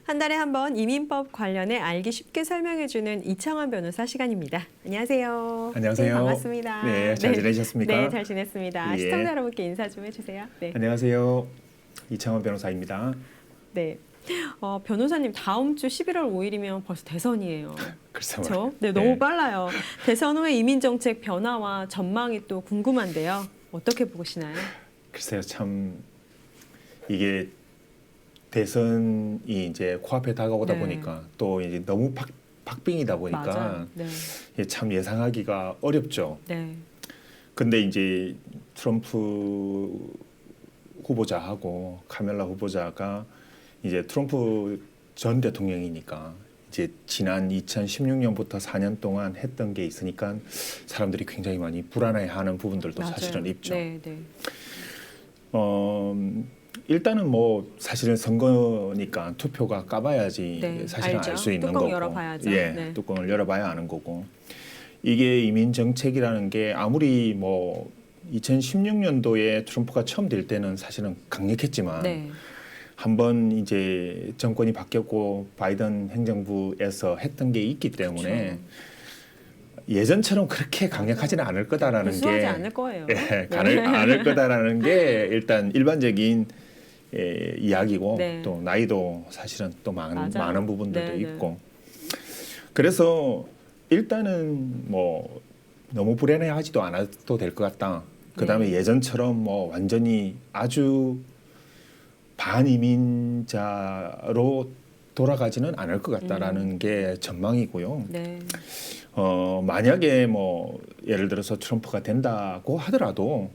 한 달에 한 번 이민법 관련해 알기 쉽게 설명해주는 이창환 변호사 시간입니다. 안녕하세요. 안녕하세요. 네, 반갑습니다. 네, 잘 지내셨습니까? 네, 잘 지냈습니다. 예. 시청자 여러분께 인사 좀 해주세요. 네. 안녕하세요. 이창원 변호사입니다. 네. 변호사님 다음 주 11월 5일이면 벌써 대선이에요. 글쎄 그렇죠? 네, 너무 빨라요. 대선 후에 이민 정책 변화와 전망이 또 궁금한데요. 어떻게 보시나요? 글쎄요, 참 이게 대선이 이제 코앞에 다가오다 네. 보니까 또 이제 너무 박빙이다 보니까 맞아요. 네. 이게 참 예상하기가 어렵죠. 네. 근데 이제 트럼프 후보자하고 카멜라 후보자가 이제 트럼프 전 대통령이니까 이제 지난 2016년부터 4년 동안 했던 게 있으니까 사람들이 굉장히 많이 불안해하는 부분들도 맞아요. 사실은 있죠. 네, 네. 일단은 뭐 사실은 선거니까 투표가 까봐야지 네, 사실은 알죠. 알 수 있는 뚜껑 거고, 열어봐야죠. 예, 네. 뚜껑을 열어봐야 아는 거고. 이게 이민 정책이라는 게 아무리 뭐 2016년도에 트럼프가 처음 될 때는 사실은 강력했지만 네. 한번 이제 정권이 바뀌었고 바이든 행정부에서 했던 게 있기 때문에 그렇죠. 예전처럼 그렇게 강력하지는 않을 거다라는 우수하지 게 않을 거예요. 예, 네. 않을 거다라는 게 일단 일반적인 이야기고 네. 또 나이도 사실은 또 맞아요. 많은 부분들도 네, 네. 있고 그래서 일단은 뭐 너무 불안해하지도 않아도 될 것 같다. 그다음에 네. 예전처럼 뭐 완전히 아주 반이민자로 돌아가지는 않을 것 같다라는 게 전망이고요. 네. 만약에 뭐 예를 들어서 트럼프가 된다고 하더라도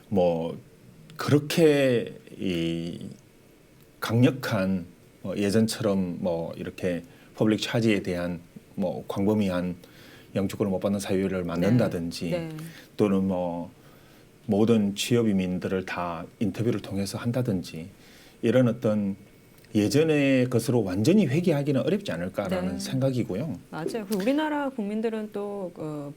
뭐 그렇게 이 강력한 예전처럼 뭐 이렇게 퍼블릭 차지에 대한 뭐 광범위한 영주권을 못 받는 사유를 만든다든지 네. 또는 뭐 모든 취업 이민들을 다 인터뷰를 통해서 한다든지 이런 어떤 예전의 것으로 완전히 회귀하기는 어렵지 않을까라는 네. 생각이고요. 맞아요. 그리고 우리나라 국민들은 또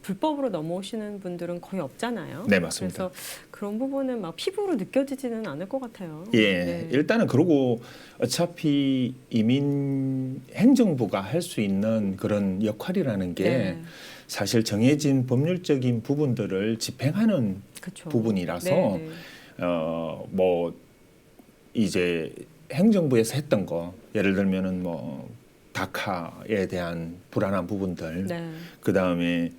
불법으로 넘어오시는 분들은 거의 없잖아요. 네, 맞습니다. 그래서 그런 부분은 막 피부로 느껴지지는 않을 것 같아요. 예, 네. 일단은 그러고 어차피 이민 행정부가 할 수 있는 그런 역할이라는 게 네. 사실 정해진 법률적인 부분들을 집행하는 그쵸. 부분이라서 네, 네. 뭐 이제 행정부에서 했던 거 예를 들면은 뭐 다카에 대한 불안한 부분들 네. 그 다음에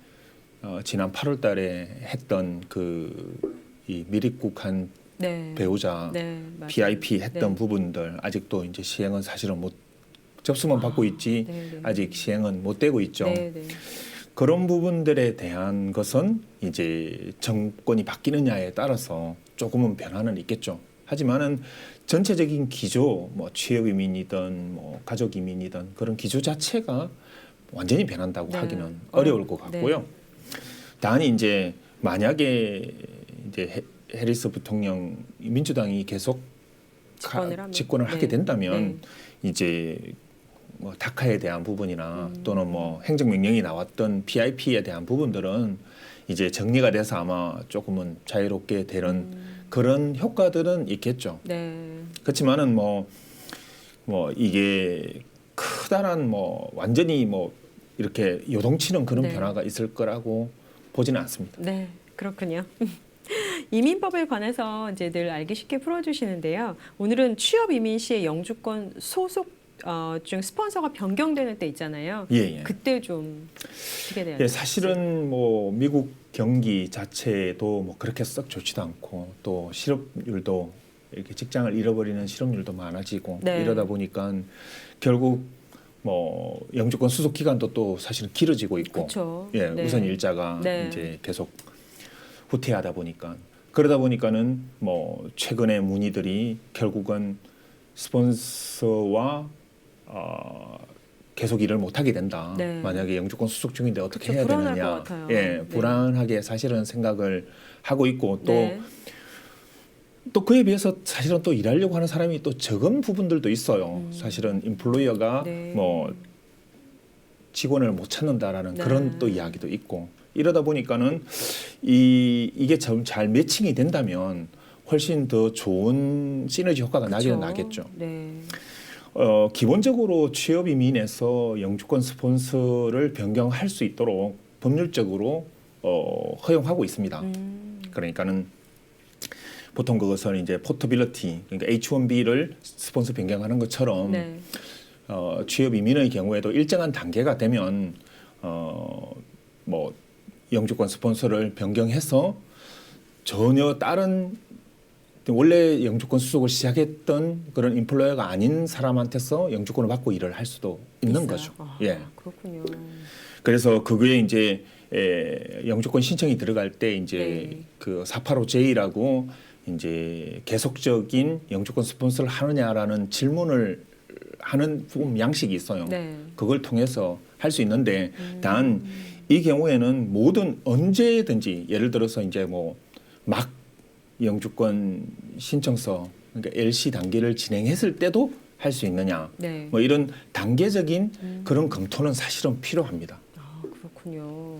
지난 8월달에 했던 그 이 미립국한 네. 배우자 네, 맞아요. PIP 했던 네. 부분들 아직도 이제 시행은 사실은 못 접수만 받고 있지 네, 네. 아직 시행은 못 되고 있죠. 네, 네. 그런 부분들에 대한 것은 이제 정권이 바뀌느냐에 따라서 조금은 변화는 있겠죠. 하지만은 전체적인 기조, 뭐 취업 이민이든 뭐 가족 이민이든 그런 기조 자체가 완전히 변한다고 네. 하기는 어려울 것 같고요. 네. 단지 이제 만약에 이제 해리스 부통령 민주당이 계속 집권을 하게 네. 된다면 이제 뭐 다카에 대한 부분이나 또는 뭐 행정명령이 나왔던 PIP에 대한 부분들은 이제 정리가 돼서 아마 조금은 자유롭게 되는 그런 효과들은 있겠죠. 네. 그렇지만은 뭐 이게 크다란 뭐 완전히 뭐 이렇게 요동치는 그런 네. 변화가 있을 거라고 보지는 않습니다. 네, 그렇군요. 이민법에 관해서 이제 늘 알기 쉽게 풀어주시는데요. 오늘은 취업 이민 시의 영주권 소속 중 스폰서가 변경되는 때 있잖아요. 예, 예. 그때 좀 어떻게 돼야 예, 될지. 사실은 뭐 미국 경기 자체도 뭐 그렇게 썩 좋지도 않고 또 실업률도 이렇게 직장을 잃어버리는 실업률도 많아지고 네. 이러다 보니까 결국 뭐 영주권 수속 기간도 또 사실은 길어지고 있고 그렇죠. 예, 네. 우선 일자가 네. 이제 계속 후퇴하다 보니까 그러다 보니까는 뭐 최근에 문의들이 결국은 스폰서와 계속 일을 못 하게 된다. 네. 만약에 영주권 수속 중인데 어떻게 그쵸, 해야 불안할 되느냐. 것 같아요. 예, 네. 불안하게 사실은 생각을 하고 있고 또 네. 또 그에 비해서 사실은 또 일하려고 하는 사람이 또 적은 부분들도 있어요. 사실은 인플로이어가 네. 뭐 직원을 못 찾는다라는 네. 그런 또 이야기도 있고 이러다 보니까는 이게 좀 잘 매칭이 된다면 훨씬 더 좋은 시너지 효과가 나기는 그쵸. 나겠죠. 네. 기본적으로 취업 이민에서 영주권 스폰서를 변경할 수 있도록 법률적으로 허용하고 있습니다. 그러니까는 보통 그것은 이제 포터빌리티, 그러니까 H1B를 스폰서 변경하는 것처럼 네. 취업 이민의 경우에도 일정한 단계가 되면 뭐 영주권 스폰서를 변경해서 전혀 다른 원래 영주권 수속을 시작했던 그런 인플로어가 아닌 사람한테서 영주권을 받고 일을 할 수도 있는 있어요. 거죠. 아, 예. 그렇군요. 그래서 그게 이제 영주권 신청이 들어갈 때 이제 네. 그 485J라고 이제 계속적인 영주권 스폰서를 하느냐라는 질문을 하는 양식이 있어요. 네. 그걸 통해서 할 수 있는데 단 이 경우에는 모든 언제든지 예를 들어서 이제 뭐 막 영주권 신청서 그러니까 LC 단계를 진행했을 때도 할 수 있느냐 네. 뭐 이런 단계적인 그런 검토는 사실은 필요합니다. 아, 그렇군요.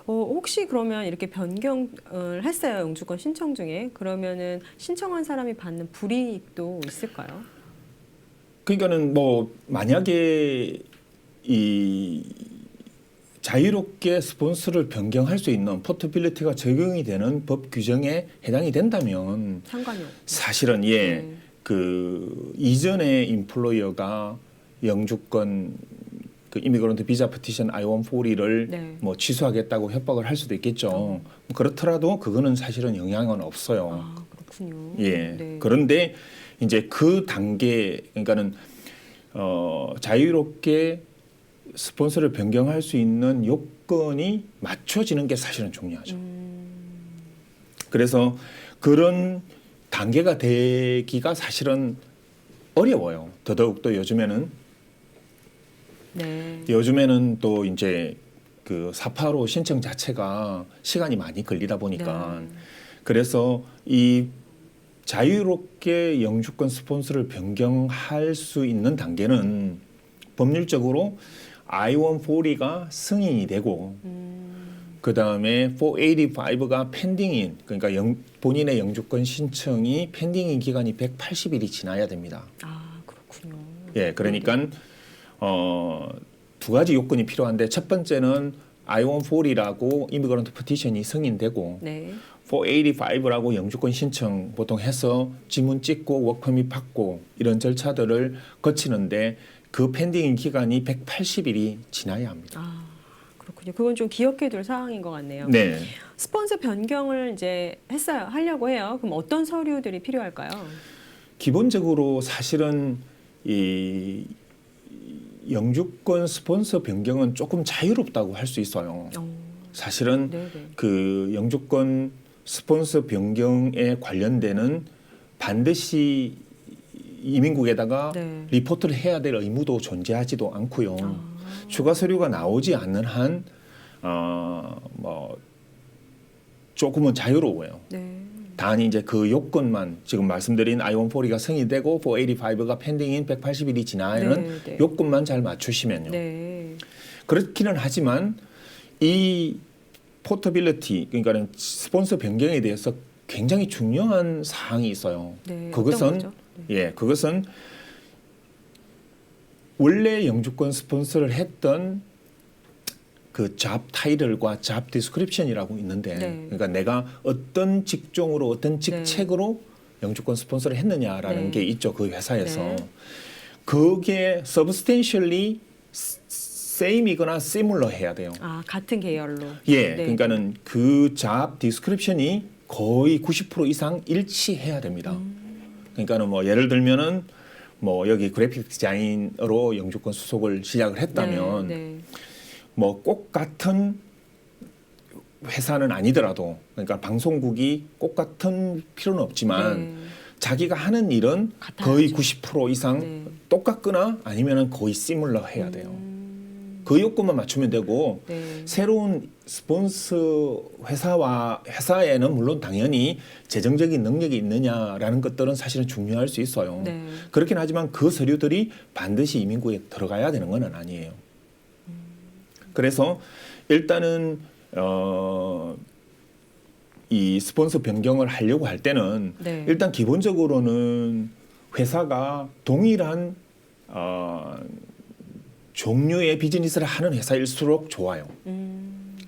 혹시 그러면 이렇게 변경을 했어요, 영주권 신청 중에. 그러면은 신청한 사람이 받는 불이익도 있을까요? 그러니까는 뭐 만약에 이 자유롭게 스폰서를 변경할 수 있는 포터빌리티가 적용이 되는 법 규정에 해당이 된다면 상관이 없. 사실은 네. 그 이전에 인플로이어가 영주권 그 이미그런트 비자 피티션 I-140를 네. 뭐 취소하겠다고 협박을 할 수도 있겠죠. 그렇더라도 그거는 사실은 영향은 없어요. 아, 그렇군요. 예. 네. 그런데 이제 그 단계 그러니까는 자유롭게 스폰서를 변경할 수 있는 요건이 맞춰지는 게 사실은 중요하죠. 그래서 그런 단계가 되기가 사실은 어려워요. 더더욱도 네. 요즘에는 또 이제 그 485 신청 자체가 시간이 많이 걸리다 보니까 네. 그래서 이 자유롭게 영주권 스폰서를 변경할 수 있는 단계는 법률적으로 I-140가 승인이 되고 그 다음에 485가 펜딩인 그러니까 본인의 영주권 신청이 펜딩인 기간이 180일이 지나야 됩니다. 아, 그렇군요. 예, 그러니까 두 가지 요건이 필요한데 첫 번째는 I-140이라고 이미그런트 피티션이 승인되고 네. 485라고 영주권 신청 보통 해서 지문 찍고 워크퍼밋 받고 이런 절차들을 거치는데 그 펜딩인 기간이 180일이 지나야 합니다. 아, 그렇군요. 그건 좀 기억해둘 사항인 것 같네요. 네. 스폰서 변경을 이제 하려고 해요. 그럼 어떤 서류들이 필요할까요? 기본적으로 사실은 이 영주권 스폰서 변경은 조금 자유롭다고 할 수 있어요. 사실은 네네. 그 영주권 스폰서 변경에 관련되는 반드시 이민국에다가 네. 리포트를 해야 될 의무도 존재하지도 않고요. 추가 서류가 나오지 않는 한 뭐 조금은 자유로워요. 네. 단 이제 그 요건만 지금 말씀드린 I-140가 승인되고 485가 펜딩인 180일이 지나는 네, 네. 요건만 잘 맞추시면요. 네. 그렇기는 하지만 이 포터빌리티 그러니까 스폰서 변경에 대해서 굉장히 중요한 사항이 있어요. 네. 그것은 어떤 거죠? 네. 그것은 원래 영주권 스폰서를 했던 그 잡 타이틀과 잡 디스크립션이라고 있는데 네. 그러니까 내가 어떤 직종으로 어떤 직책으로 영주권 스폰서를 했느냐라는 네. 게 있죠. 그 회사에서. 네. 그게 substantially same이거나 similar 해야 돼요. 아, 같은 계열로. 예. 네. 그러니까는 그 잡 디스크립션이 거의 90% 이상 일치해야 됩니다. 그러니까는 뭐 예를 들면은 뭐 여기 그래픽 디자이너로 영주권 수속을 시작을 했다면 네. 네. 뭐 꼭 같은 회사는 아니더라도 그러니까 방송국이 꼭 같은 필요는 없지만 네. 자기가 하는 일은 같아야죠. 거의 90% 이상 네. 똑같거나 아니면은 거의 시뮬러 해야 돼요. 그 요건만 맞추면 되고 네. 새로운 스폰서 회사에는 물론 당연히 재정적인 능력이 있느냐라는 것들은 사실은 중요할 수 있어요. 네. 그렇긴 하지만 그 서류들이 반드시 이민국에 들어가야 되는 건 아니에요. 그래서 일단은 이 스폰서 변경을 하려고 할 때는 네. 일단 기본적으로는 회사가 동일한 종류의 비즈니스를 하는 회사일수록 좋아요.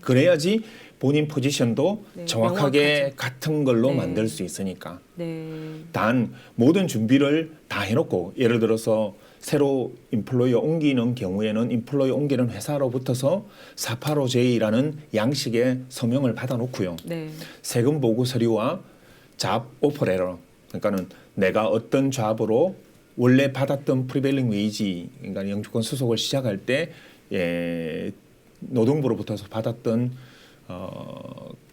그래야지 본인 포지션도 네, 정확하게 명확하죠. 같은 걸로 네. 만들 수 있으니까. 네. 단 모든 준비를 다 해놓고 예를 들어서 새로 인플로이어 옮기는 경우에는 인플로이어 옮기는 회사로부터서 485J라는 양식의 서명을 받아놓고요. 네. 세금 보고 서류와 잡 오퍼레터, 그러니까는 내가 어떤 잡으로 원래 받았던 프리베일링 웨이지, 그러니까 영주권 수속을 시작할 때 노동부로부터서 받았던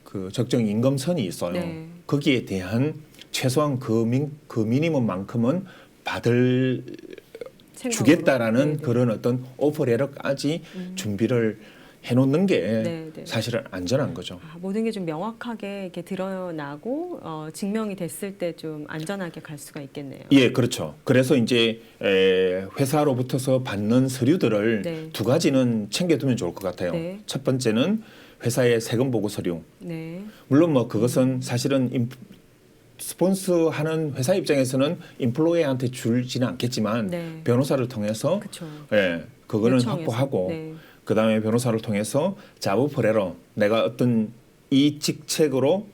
그 적정 임금선이 있어요. 네. 거기에 대한 최소한 그 미니멈만큼은 받을 생각으로. 주겠다라는 네, 네. 그런 어떤 오퍼레터까지 준비를 해놓는 게 네, 네. 사실은 안전한 거죠. 모든 게 좀 명확하게 이렇게 드러나고 증명이 됐을 때 좀 안전하게 갈 수가 있겠네요. 예, 그렇죠. 그래서 이제 회사로부터서 받는 서류들을 네. 두 가지는 챙겨두면 좋을 것 같아요. 네. 첫 번째는 회사의 세금 보고 서류. 네. 물론 뭐 그것은 사실은 스폰서하는 회사 입장에서는 인플로이어한테 줄지는 않겠지만 네. 변호사를 통해서 그렇죠. 그거는 요청해서. 확보하고 네. 그다음에 변호사를 통해서 자부프레러 내가 어떤 이 직책으로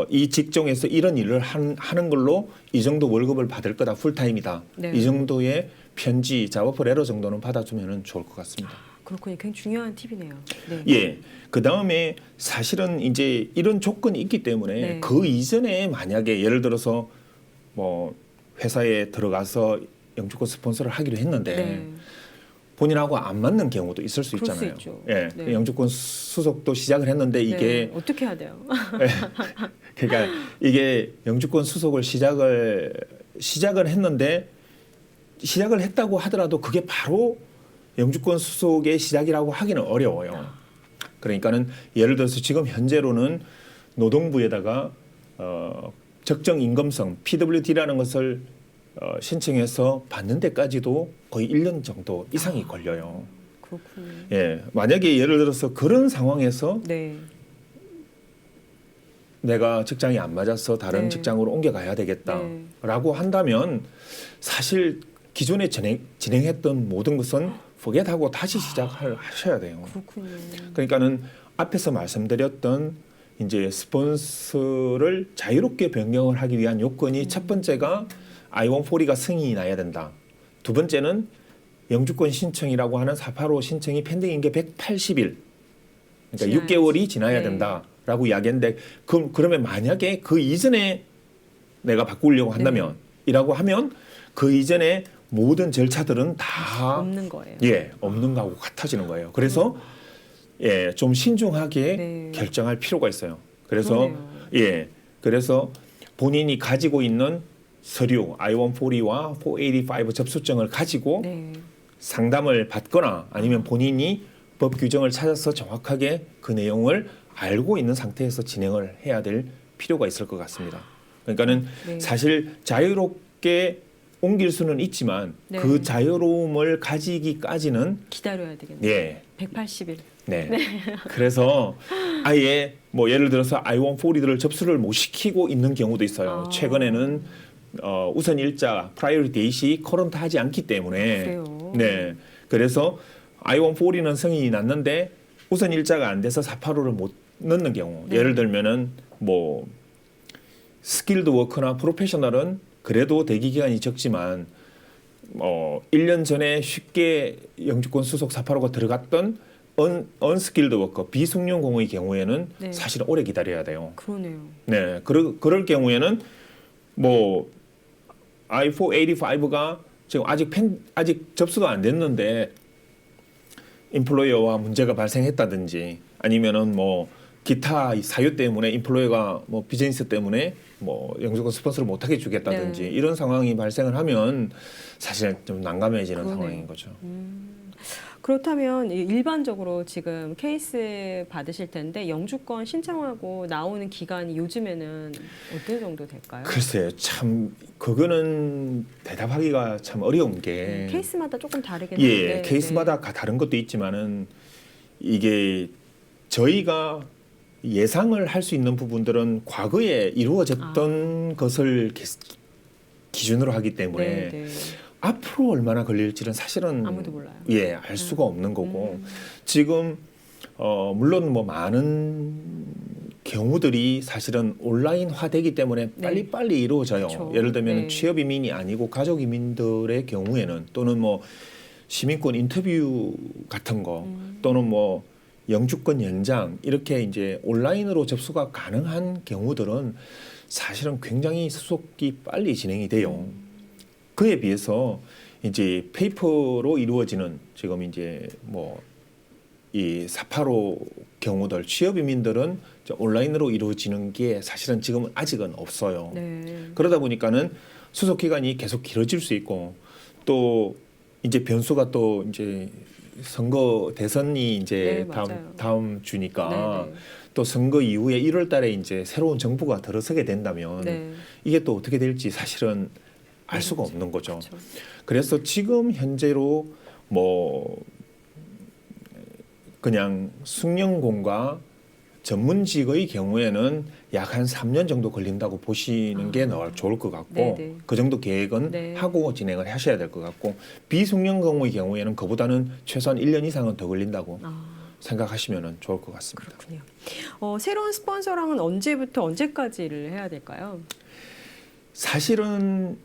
이 직종에서 이런 일을 하는 걸로 이 정도 월급을 받을 거다 풀타임이다. 네. 이 정도의 편지 자부프레러 정도는 받아주면 좋을 것 같습니다. 그렇군요. 굉장히 중요한 팁이네요. 네. 예. 그 다음에 사실은 이제 이런 조건이 있기 때문에 네. 그 이전에 만약에 예를 들어서 뭐 회사에 들어가서 영주권 스폰서를 하기로 했는데 네. 본인하고 안 맞는 경우도 있을 수 그럴 수 있잖아요. 있죠. 예. 네. 영주권 수속도 시작을 했는데 이게 네. 어떻게 해야 돼요? 그러니까 이게 영주권 수속을 시작을 했는데 시작을 했다고 하더라도 그게 바로 영주권 수속의 시작이라고 하기는 어려워요. 그러니까는 예를 들어서 지금 현재로는 노동부에다가 적정 임금성 PWD라는 것을 신청해서 받는 데까지도 거의 1년 정도 이상이 걸려요. 그렇군요. 예, 만약에 예를 들어서 그런 상황에서 네. 내가 직장이 안 맞아서 다른 네. 직장으로 옮겨가야 되겠다라고 한다면 사실 기존에 진행했던 모든 것은 포기하고 다시 시작을 하셔야 돼요. 그렇군요. 그러니까는 앞에서 말씀드렸던 이제 스폰서를 자유롭게 변경을 하기 위한 요건이 첫 번째가 I-140가 승인이 나야 된다. 두 번째는 영주권 신청이라고 하는 485 신청이 펜딩인 게 180일. 그러니까 6개월이 지나야 네. 된다라고 이야기했는데 그러면 만약에 그 이전에 내가 바꾸려고 한다면 이라고 하면 그 이전에 모든 절차들은 다 없는 거예요. 없는 거하고 같아지는 거예요. 그래서 좀 신중하게 네. 결정할 필요가 있어요. 그래서 그러네요. 그래서 본인이 가지고 있는 서류 I-140와 485 접수증을 가지고 네. 상담을 받거나 아니면 본인이 법 규정을 찾아서 정확하게 그 내용을 알고 있는 상태에서 진행을 해야 될 필요가 있을 것 같습니다. 그러니까는 네. 사실 자유롭게 옮길 수는 있지만 네. 그 자유로움을 가지기까지는 기다려야 되겠네요. 180일. 네. 그래서 아예 뭐 예를 들어서 I-140를 접수를 못 시키고 있는 경우도 있어요. 최근에는 우선 일자 프라이어리티 데이시 커런트하지 않기 때문에 그래요. 네. 그래서 I-140는 승인이 났는데 우선 일자가 안 돼서 485를 못 넣는 경우. 네. 예를 들면은 뭐 스킬드 워커나 프로페셔널은 그래도 대기 기간이 적지만 1년 전에 쉽게 영주권 수속 485가 들어갔던 언스킬드 워커 비숙련 공의 경우에는 네. 사실 오래 기다려야 돼요. 그러네요. 네, 그럴 경우에는 뭐 I-485가 지금 아직 접수가 안 됐는데 인플로이어와 문제가 발생했다든지 아니면은 뭐 기타 사유 때문에 인플로이어가 뭐 비즈니스 때문에 뭐 영주권 스폰서를 못하게 주겠다든지 네. 이런 상황이 발생을 하면 사실 좀 난감해지는 그러네요. 상황인 거죠. 그렇다면 일반적으로 지금 케이스 받으실 텐데 영주권 신청하고 나오는 기간이 요즘에는 어느 정도 될까요? 글쎄 참 그거는 대답하기가 참 어려운 게 케이스마다 조금 다르긴 한데 케이스마다 다른 것도 있지만은 이게 저희가 예상을 할 수 있는 부분들은 과거에 이루어졌던 것을 기준으로 하기 때문에 앞으로 얼마나 걸릴지는 사실은 아무도 몰라요. 예, 알 수가 없는 거고 지금 물론 뭐 많은 경우들이 사실은 온라인화되기 때문에 네. 빨리빨리 이루어져요. 그렇죠. 예를 들면 네. 취업 이민이 아니고 가족 이민들의 경우에는 또는 뭐 시민권 인터뷰 같은 거 또는 뭐 영주권 연장 이렇게 이제 온라인으로 접수가 가능한 경우들은 사실은 굉장히 수속이 빨리 진행이 돼요. 그에 비해서 이제 페이퍼로 이루어지는 지금 이제 뭐 이 485 경우들 취업 이민들은 온라인으로 이루어지는 게 사실은 지금은 아직은 없어요. 네. 그러다 보니까는 수속 기간이 계속 길어질 수 있고 또 이제 변수가 또 이제 선거 대선이 이제 네, 맞아요. 다음 주니까 네, 네. 또 선거 이후에 1월 달에 이제 새로운 정부가 들어서게 된다면 네. 이게 또 어떻게 될지 사실은 알 수가 없는 거죠. 그렇죠. 그래서 지금 현재로 뭐 그냥 숙련공과 전문직의 경우에는 약 한 3년 정도 걸린다고 보시는 게 좋을 것 같고 네네. 그 정도 계획은 네. 하고 진행을 하셔야 될 것 같고 비숙련공의 경우에는 그보다는 최소한 1년 이상은 더 걸린다고 생각하시면 좋을 것 같습니다. 그렇군요. 새로운 스폰서랑은 언제부터 언제까지를 해야 될까요? 사실은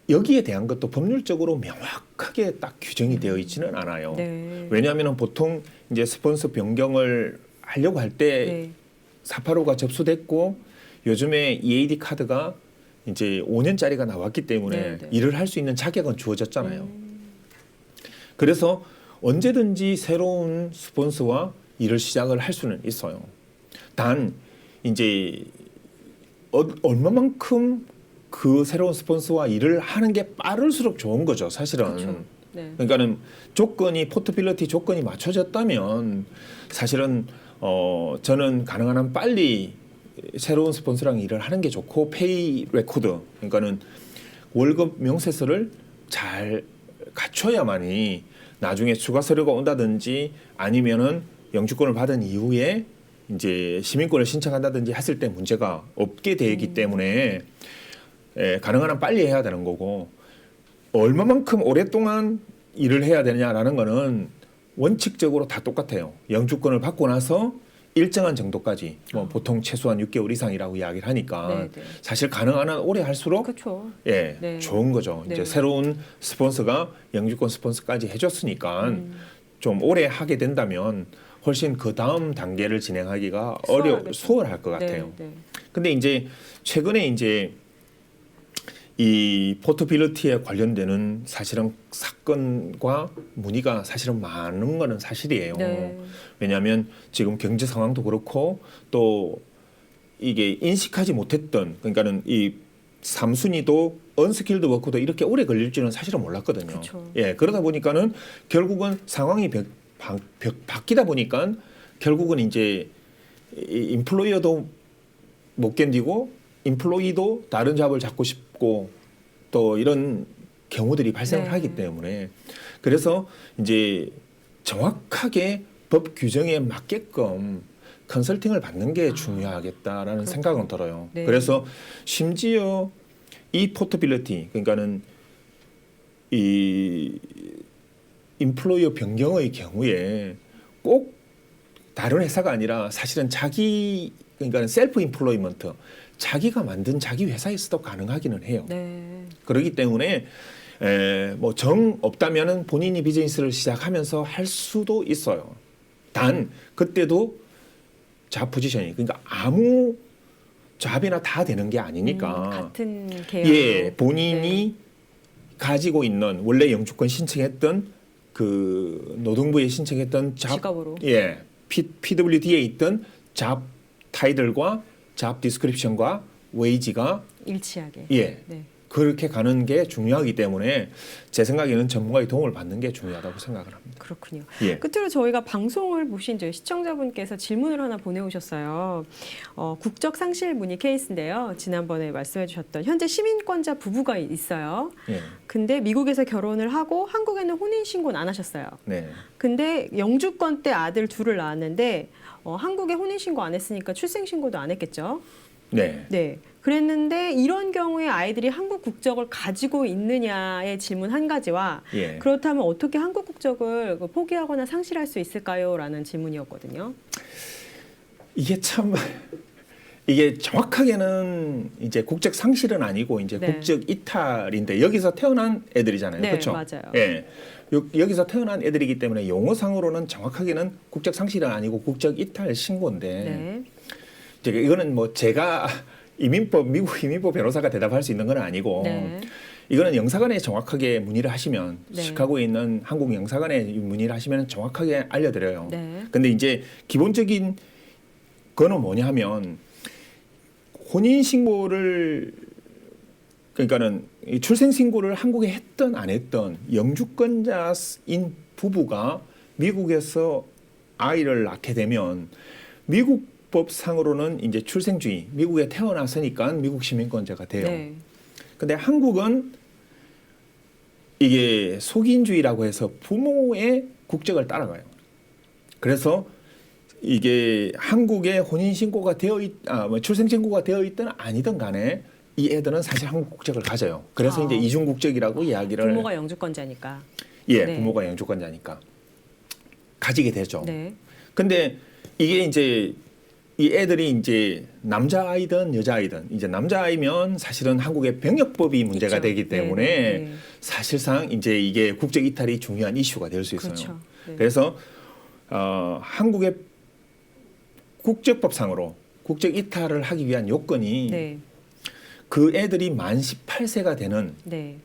여기에 대한 것도 법률적으로 명확하게 딱 규정이 되어 있지는 않아요. 네. 왜냐하면 보통 이제 스폰서 변경을 하려고 할 때 네. 485가 접수됐고 요즘에 EAD 카드가 이제 5년짜리가 나왔기 때문에 네, 네. 일을 할 수 있는 자격은 주어졌잖아요. 그래서 언제든지 새로운 스폰서와 일을 시작을 할 수는 있어요. 단 이제 얼마만큼 그 새로운 스폰서와 일을 하는 게 빠를수록 좋은 거죠, 사실은. 그렇죠. 네. 그러니까는 조건이 포트빌리티 조건이 맞춰졌다면 사실은 저는 가능한 한 빨리 새로운 스폰서랑 일을 하는 게 좋고 페이 레코드 그러니까는 월급 명세서를 잘 갖춰야만이 나중에 추가 서류가 온다든지 아니면은 영주권을 받은 이후에 이제 시민권을 신청한다든지 했을 때 문제가 없게 되기 때문에 가능한 한 빨리 해야 되는 거고 얼마만큼 오랫동안 일을 해야 되냐라는 거는 원칙적으로 다 똑같아요. 영주권을 받고 나서 일정한 정도까지 뭐 보통 최소한 6개월 이상이라고 이야기를 하니까 네, 네. 사실 가능한 한 오래 할수록 그렇죠. 예, 네. 좋은 거죠. 네. 이제 새로운 스폰서가 영주권 스폰서까지 해줬으니까 좀 오래 하게 된다면 훨씬 그 다음 단계를 진행하기가 수월할 것 같아요. 네, 네. 근데 이제 최근에 이제 이 포트빌리티에 관련되는 사실은 사건과 문의가 사실은 많은 거는 사실이에요. 네. 왜냐하면 지금 경제 상황도 그렇고 또 이게 인식하지 못했던 그러니까는 이 삼순위도 언스킬드 워커도 이렇게 오래 걸릴 줄은 사실은 몰랐거든요. 그쵸. 예, 그러다 보니까는 결국은 상황이 바뀌다 보니까 결국은 이제 인플로이어도 못 견디고 인플로이도 다른 잡을 잡고 싶고 또 이런 경우들이 발생을 네. 하기 때문에 그래서 이제 정확하게 법 규정에 맞게끔 컨설팅을 받는 게 중요하겠다라는 생각은 들어요. 네. 그래서 심지어 이 포트빌리티 그러니까는 이 인플로이어 변경의 경우에 꼭 다른 회사가 아니라 사실은 자기 그러니까 셀프 인플로이먼트 자기가 만든 자기 회사에서도 가능하기는 해요. 네. 그렇기 때문에 뭐 정 없다면은 본인이 비즈니스를 시작하면서 할 수도 있어요. 단 그때도 잡 포지션이 그러니까 아무 잡이나 다 되는 게 아니니까 같은 계열. 예, 본인이 가지고 있는 원래 영주권 신청했던 그 노동부에 신청했던 잡 직업으로. 예, PWD에 있던 잡 타이틀과 잡 디스크립션과 웨이지가 일치하게. 예. 네. 그렇게 가는 게 중요하기 때문에 제 생각에는 전문가의 도움을 받는 게 중요하다고 생각을 합니다. 그렇군요. 예. 끝으로 저희가 방송을 보신 저희 시청자분께서 질문을 하나 보내오셨어요. 국적 상실 문의 케이스인데요. 지난번에 말씀해 주셨던 현재 시민권자 부부가 있어요. 예. 근데 미국에서 결혼을 하고 한국에는 혼인신고는 안 하셨어요. 네. 근데 영주권 때 아들 둘을 낳았는데 한국에 혼인신고 안 했으니까 출생신고도 안 했겠죠. 네. 네. 그랬는데 이런 경우에 아이들이 한국 국적을 가지고 있느냐의 질문 한 가지와 예. 그렇다면 어떻게 한국 국적을 포기하거나 상실할 수 있을까요? 라는 질문이었거든요. 이게 참 이게 정확하게는 이제 국적 상실은 아니고 이제 네. 국적 이탈인데 여기서 태어난 애들이잖아요. 네, 그렇죠? 맞아요. 예. 여기서 태어난 애들이기 때문에 용어상으로는 정확하게는 국적 상실은 아니고 국적 이탈 신고인데 네. 이제 이거는 뭐 제가 미국 이민법 변호사가 대답할 수 있는 건 아니고 네. 이거는 영사관에 정확하게 문의를 하시면 네. 시카고에 있는 한국 영사관에 문의를 하시면 정확하게 알려드려요. 네. 근데 이제 기본적인 거는 뭐냐 하면 혼인 신고를 그러니까는 이 출생 신고를 한국에 했던 안 했던 영주권자인 부부가 미국에서 아이를 낳게 되면 미국 법상으로는 이제 출생주의 미국에 태어났으니까 미국 시민권자가 돼요. 네. 근데 한국은 이게 속인주의라고 해서 부모의 국적을 따라가요. 그래서 이게 한국에 혼인신고가 출생신고가 되어 있든 아니든 간에 이 애들은 사실 한국 국적을 가져요. 그래서 이제 이중국적이라고 이야기를 부모가 영주권자니까. 예, 네. 부모가 영주권자니까 가지게 되죠. 네. 근데 이게 이제 이 애들이 이제 남자아이든 여자아이든 이제 남자아이면 사실은 한국의 병역법이 문제가 있죠. 되기 때문에 네, 네. 사실상 이제 이게 국적 이탈이 중요한 이슈가 될 수 있어요. 그렇죠. 네. 그래서 한국의 국적법상으로 국적 이탈을 하기 위한 요건이 네. 그 애들이 만 18세가 되는 네.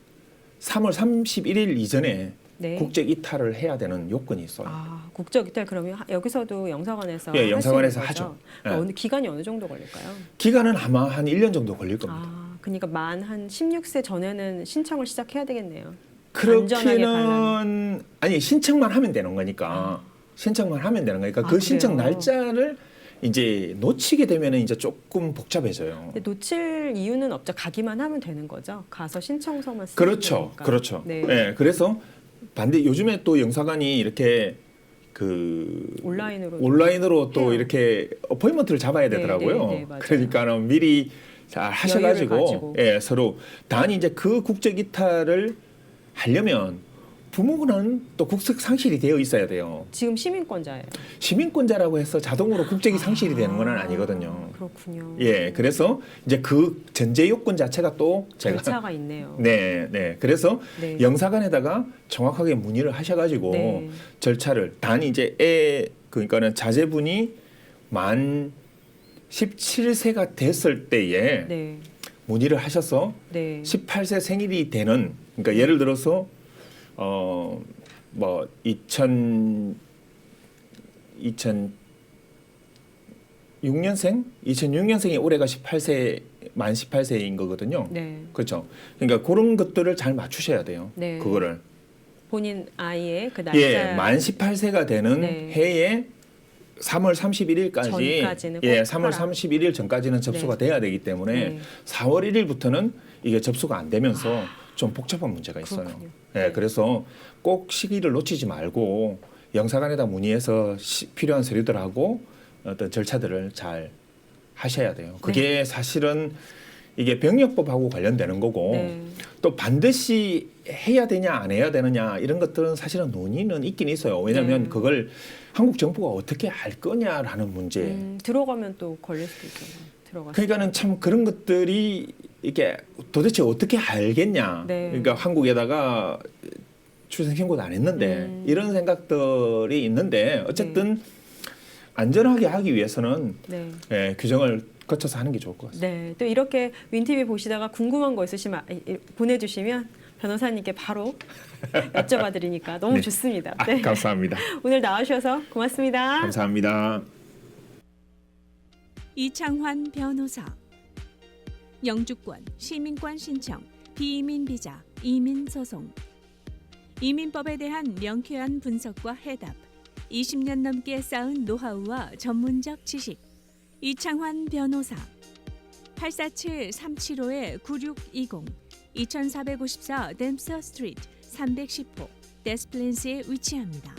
3월 31일 이전에 네. 국적 이탈을 해야 되는 요건이 있어요. 아, 국적 이탈 그러면 여기서도 영사관에서 예, 할수 영사관에서 있는 거죠? 하죠. 그러니까 예. 기간이 어느 정도 걸릴까요? 기간은 아마 한 1년 정도 걸릴 겁니다. 아, 그러니까 만 한 16세 전에는 신청을 시작해야 되겠네요. 안전하게 그렇게는 아니 신청만 하면 되는 거니까 신청만 하면 되는 거니까 그 신청 그래요? 날짜를 이제 놓치게 되면 이제 조금 복잡해져요. 근데 놓칠 이유는 없죠. 가기만 하면 되는 거죠. 가서 신청서만 쓰면 그렇죠, 되니까. 그렇죠. 네. 네, 그래서 반대 요즘에 또 영사관이 이렇게 그 온라인으로 또 해요. 이렇게 어포인먼트를 잡아야 네, 되더라고요. 네, 네, 맞아요. 그러니까는 미리 잘 여유를 하셔가지고 가지고. 예, 서로 단 이제 그 국적 이탈을 하려면 부모는 또 국적 상실이 되어 있어야 돼요. 지금 시민권자예요. 시민권자라고 해서 자동으로 국적이 상실이 되는 건 아니거든요. 그렇군요. 예, 그래서 이제 그 전제 요건 자체가 또 제가 절차가 있네요. 네, 네. 그래서 네. 영사관에다가 정확하게 문의를 하셔가지고 네. 절차를 단 이제 그러니까는 자제분이 만 17세가 됐을 때에 네. 문의를 하셔서 네. 18세 생일이 되는 그러니까 예를 들어서 뭐 2006년생이 올해가 18세 만 18세인 거거든요. 네. 그렇죠. 그러니까 그런 것들을 잘 맞추셔야 돼요. 네. 그거를. 본인 아이의 그 날짜 예, 만 18세가 되는 네. 해에 3월 31일까지 전까지는 꼭 예, 3월 하라. 31일 전까지는 접수가 네. 돼야 되기 때문에 네. 4월 1일부터는 이게 접수가 안 되면서 좀 복잡한 문제가 있어요. 그렇군요. 예, 네. 그래서 꼭 시기를 놓치지 말고 영사관에다 문의해서 필요한 서류들하고 어떤 절차들을 잘 하셔야 돼요. 그게 사실은 이게 병역법하고 관련되는 거고 네. 또 반드시 해야 되냐 안 해야 되느냐 이런 것들은 사실은 논의는 있긴 있어요. 왜냐하면 네. 그걸 한국 정부가 어떻게 알 거냐라는 문제. 들어가면 또 걸릴 수도 있잖아요. 들어가서. 그러니까는 참 그런 것들이 이게 도대체 어떻게 알겠냐. 네. 그러니까 한국에다가 출생신고도 안 했는데 이런 생각들이 있는데 어쨌든 안전하게 하기 위해서는 네. 예, 규정을 거쳐서 하는 게 좋을 것 같습니다. 네. 또 이렇게 윈티비 보시다가 궁금한 거 있으시면 보내주시면 변호사님께 바로 여쭤봐 드리니까 너무 네. 좋습니다. 아, 네. 감사합니다. 오늘 나와주셔서 고맙습니다. 감사합니다. 이창환 변호사. 영주권, 시민권 신청, 비이민 비자, 이민 소송. 이민법에 대한 명쾌한 분석과 해답. 20년 넘게 쌓은 노하우와 전문적 지식. 이창환 변호사. 847-375-9620 2454 댐스터 스트리트 310호 데스플랜스에 위치합니다.